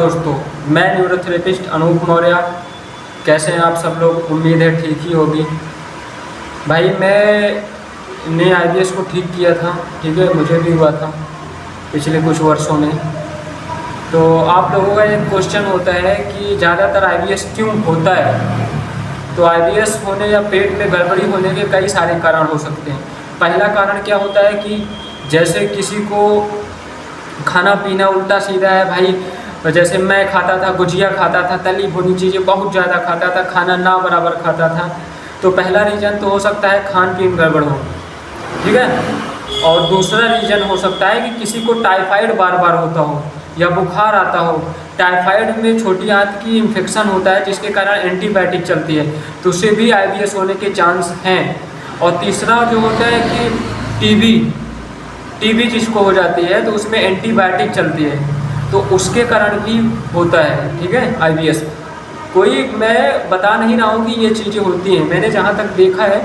दोस्तों, मैं न्यूरोथेरेपिस्ट अनूप मौर्य। कैसे हैं आप सब लोग? उम्मीद है ठीक ही होगी। भाई मैंने IBS को ठीक किया था, ठीक है, मुझे भी हुआ था पिछले कुछ वर्षों में। तो आप लोगों का एक क्वेश्चन होता है कि ज़्यादातर IBS क्यों होता है। तो IBS होने या पेट में गड़बड़ी होने के कई सारे कारण हो सकते हैं। पहला कारण क्या होता है कि जैसे किसी को खाना पीना उल्टा सीधा है भाई। जैसे मैं खाता था, गुजिया खाता था, तली भुनी चीज़ें बहुत ज़्यादा खाता था, खाना ना बराबर खाता था। तो पहला रीज़न तो हो सकता है खान पीन गड़बड़ हो, ठीक है। और दूसरा रीज़न हो सकता है कि किसी को टाइफाइड बार बार होता हो या बुखार आता हो। टाइफाइड में छोटी आंत की इन्फेक्शन होता है जिसके कारण एंटीबायोटिक चलती है, तो उससे भी IBS होने के चांस हैं। और तीसरा जो होता है कि टीबी जिसको हो जाती है तो उसमें एंटीबायोटिक चलती है, तो उसके कारण भी होता है, ठीक है, IBS। मैं बता नहीं रहा हूँ कि ये चीज़ें होती हैं। मैंने जहाँ तक देखा है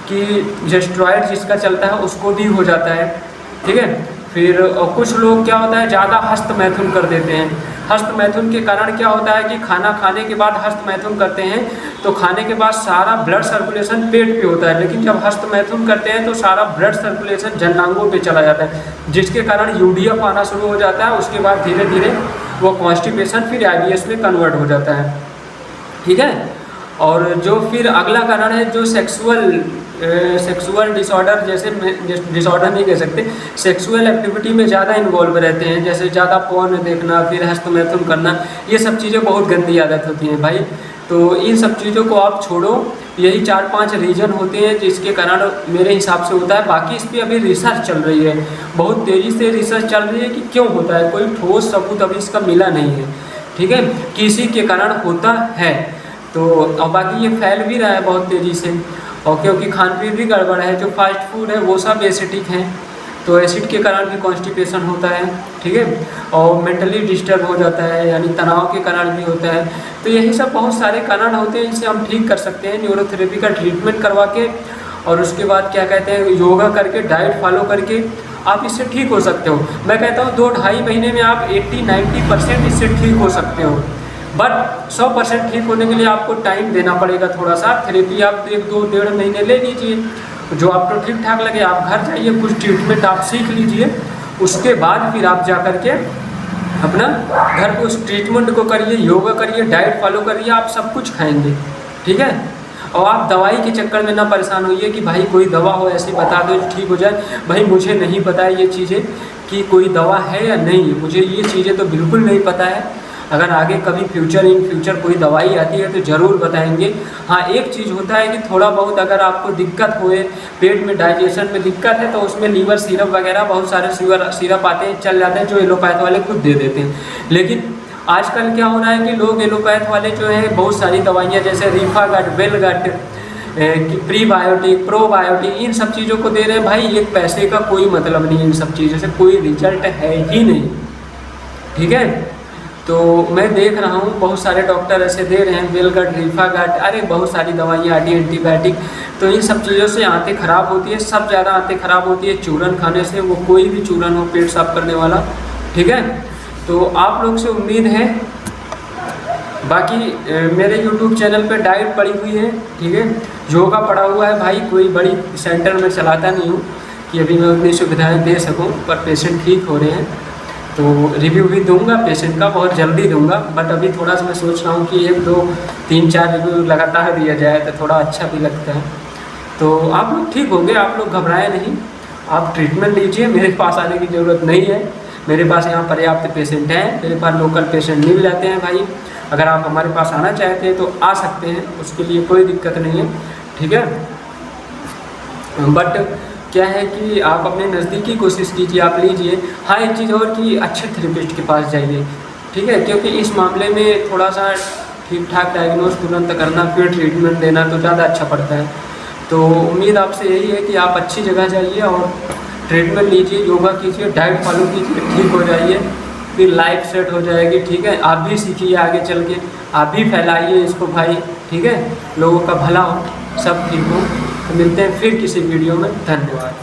कि स्टेरॉइड जिसका चलता है उसको भी हो जाता है, ठीक है। फिर कुछ लोग क्या होता है ज़्यादा हस्त मैथुन कर देते हैं। हस्त मैथुन के कारण क्या होता है कि खाना खाने के बाद हस्त मैथुन करते हैं तो खाने के बाद सारा ब्लड सर्कुलेशन पेट पे होता है, लेकिन जब हस्त मैथुन करते हैं तो सारा ब्लड सर्कुलेशन जननांगों पे चला जाता है, जिसके कारण यूरिया आना शुरू हो जाता है। उसके बाद धीरे धीरे वो कॉन्स्टिपेशन फिर IBS में कन्वर्ट हो जाता है, ठीक है। और जो फिर अगला कारण है जो सेक्सुअल डिसऑर्डर, जैसे डिसऑर्डर नहीं कह सकते, सेक्सुअल एक्टिविटी में ज़्यादा इन्वॉल्व रहते हैं, जैसे ज़्यादा पोर्न देखना, फिर हस्तमैथुन करना, ये सब चीज़ें बहुत गंदी आदत होती हैं भाई। तो इन सब चीज़ों को आप छोड़ो। यही 4-5 रीज़न होते हैं जिसके कारण मेरे हिसाब से होता है। बाकी इस पर अभी रिसर्च चल रही है, बहुत तेज़ी से रिसर्च चल रही है कि क्यों होता है। कोई ठोस सबूत अभी इसका मिला नहीं है, ठीक है, किसी के कारण होता है। तो और बाकी ये फैल भी रहा है बहुत तेज़ी से, और क्योंकि खान पीन भी गड़बड़ है, जो फास्ट फूड है वो सब एसिडिक हैं, तो एसिड के कारण भी कॉन्स्टिपेशन होता है, ठीक है। और मेंटली डिस्टर्ब हो जाता है, यानी तनाव के कारण भी होता है। तो यही सब बहुत सारे कारण होते हैं जिसे हम ठीक कर सकते हैं न्यूरोथेरेपी का ट्रीटमेंट करवा के। और उसके बाद क्या कहते हैं, योगा करके, डाइट फॉलो करके आप इससे ठीक हो सकते हो। मैं कहता हूँ 2-2.5 महीने में आप 80-90% इससे ठीक हो सकते हो। बट 100% ठीक होने के लिए आपको टाइम देना पड़ेगा थोड़ा सा। थेरेपी आप 1-2-1.5 महीने ले लीजिए, जो आपको ठीक ठाक लगे आप घर जाइए, कुछ ट्रीटमेंट आप सीख लीजिए, उसके बाद फिर आप जा कर के अपना घर पे उस ट्रीटमेंट को करिए, योगा करिए, डाइट फॉलो करिए, आप सब कुछ खाएंगे, ठीक है। और आप दवाई के चक्कर में ना परेशान होइए कि भाई कोई दवा हो ऐसी बता दो ठीक हो जाए। भाई मुझे नहीं पता है ये चीज़ें कि कोई दवा है या नहीं, मुझे ये चीज़ें तो बिल्कुल नहीं पता है। अगर आगे कभी इन फ्यूचर कोई दवाई आती है तो ज़रूर बताएंगे। हाँ, एक चीज़ होता है कि थोड़ा बहुत अगर आपको दिक्कत होए, पेट में डाइजेशन में दिक्कत है, तो उसमें लीवर सिरप वगैरह बहुत सारे सिरप आते हैं, चल जाते हैं, जो एलोपैथ वाले खुद दे देते हैं। लेकिन आजकल क्या हो रहा है कि लोग एलोपैथ वाले जो है बहुत सारी दवाइयाँ जैसे रीफागट, वेलगट, प्रीबायोटिक, प्रोबायोटिक, इन सब चीज़ों को दे रहे हैं। भाई एक पैसे का कोई मतलब नहीं, इन सब चीज़ों से कोई रिजल्ट है ही नहीं, ठीक है। तो मैं देख रहा हूँ बहुत सारे डॉक्टर ऐसे दे रहे हैं, वेलगट, रीफागट, अरे बहुत सारी दवाइयाँ आती हैं, एंटीबायोटिक। तो इन सब चीज़ों से आंतें खराब होती है, सब ज़्यादा आंतें खराब होती है चूरन खाने से, वो कोई भी चूरन हो पेट साफ करने वाला, ठीक है। तो आप लोग से उम्मीद है। बाकी मेरे YouTube चैनल पे डाइट पड़ी हुई है, ठीक है, योगा पड़ा हुआ है। भाई कोई बड़ी सेंटर में चलाता नहीं हूँ कि अभी मैं उतनी सुविधाएँ दे सकूँ, पर पेशेंट ठीक हो रहे हैं, तो रिव्यू भी दूंगा पेशेंट का, बहुत जल्दी दूंगा। बट अभी थोड़ा सा मैं सोच रहा हूँ कि 1-2-3-4 रिव्यू लगातार दिया जाए तो थोड़ा अच्छा भी लगता है। तो आप लोग ठीक होंगे, आप लोग घबराएं नहीं, आप ट्रीटमेंट लीजिए। मेरे पास आने की ज़रूरत नहीं है, मेरे पास यहाँ पर्याप्त पेशेंट हैं, मेरे पास लोकल पेशेंट मिल जाते हैं भाई। अगर आप हमारे पास आना चाहते हैं तो आ सकते हैं, उसके लिए कोई दिक्कत नहीं है, ठीक है। बट क्या है कि आप अपने नज़दीकी कोशिश कीजिए, आप लीजिए। हाँ, एक चीज़ और कि अच्छे थेरेपिस्ट के पास जाइए, ठीक है, क्योंकि इस मामले में थोड़ा सा ठीक ठाक डायग्नोज तुरंत करना, फिर ट्रीटमेंट देना तो ज़्यादा अच्छा पड़ता है। तो उम्मीद आपसे यही है कि आप अच्छी जगह जाइए और ट्रीटमेंट लीजिए, योगा कीजिए, डाइट फॉलो कीजिए, ठीक हो जाइए, फिर लाइफ सेट हो जाएगी, ठीक है। आप भी सीखिए आगे चल के, आप भी फैलाइए इसको भाई, ठीक है, लोगों का भला हो, सब ठीक हो। तो मिलते हैं फिर किसी वीडियो में, धन्यवाद।